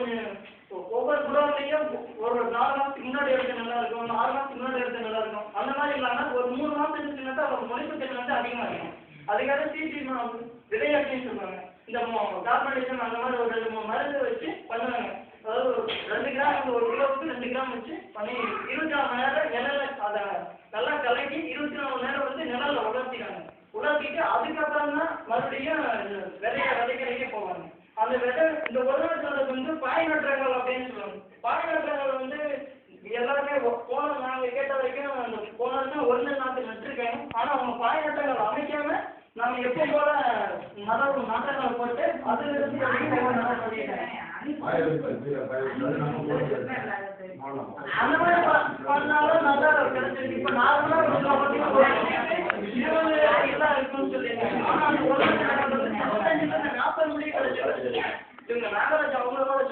கொஞ்சம் ஒவ்வொரு குடோன்லையும் ஒரு 4 மாதத்துக்கு முன்னாடி எடுத்து நல்லா இருக்கும், 6 மாதத்துக்கு முன்னாடி எடுத்து நல்லா இருக்கும். அந்த மாதிரி இல்லாமல் ஒரு 3 மாதம் இருந்துச்சுன்னா அவங்க முளைப்பு திறன் வந்து அதிகமாக இருக்கும். அதுக்காக சிசி விதையாட்டின்னு சொல்லுவாங்க. இந்த கார்பனேஷன் அந்த மாதிரி ஒரு 2-3 மருந்து வச்சு பண்ணுவாங்க. அதாவது 2 கிராம் ஒரு கிலோவுக்கு 2 கிராம் வச்சு பண்ணி 24 மணி நேரம் நிழல்ல அதை நல்லா கலக்கி 24 மணி நேரம் வந்து நிழல்ல உலர்த்திட்டாங்க. உலர்த்திட்டு அதுக்கப்புறம் தான் மறுபடியும் விதைக்கரைக்கே போவாங்க. அந்த விதை இந்த ஒரிஜினல் சொல்றது வந்து பாய்நற்றங்கள் அப்படின்னு சொல்லுவாங்க. பாய்நற்றங்கள் வந்து எல்லாருமே போன நாங்கள் கேட்ட வரைக்கும் அந்த போன வருஷம் ஒரிஜினல் நாற்று நட்டுருக்காங்க. ஆனால் அவங்க பாய்நற்றங்கள் அமைக்காம நம்ம எப்போ போல நாட்டங்களை போட்டு அதுல இருந்து நடவு பண்ணிட்டாங்க. அந்த மாதிரி பண்ணாலும் நல்லா கிடைச்சிருக்கு. இப்போ நார்மலா 20 எல்லாம் இருக்குன்னு சொல்லியிருக்காங்க. ஆனால் அந்த 35 40 மணி கிடைச்சிருக்கு. இவங்க நாகராஜ் அவங்களோட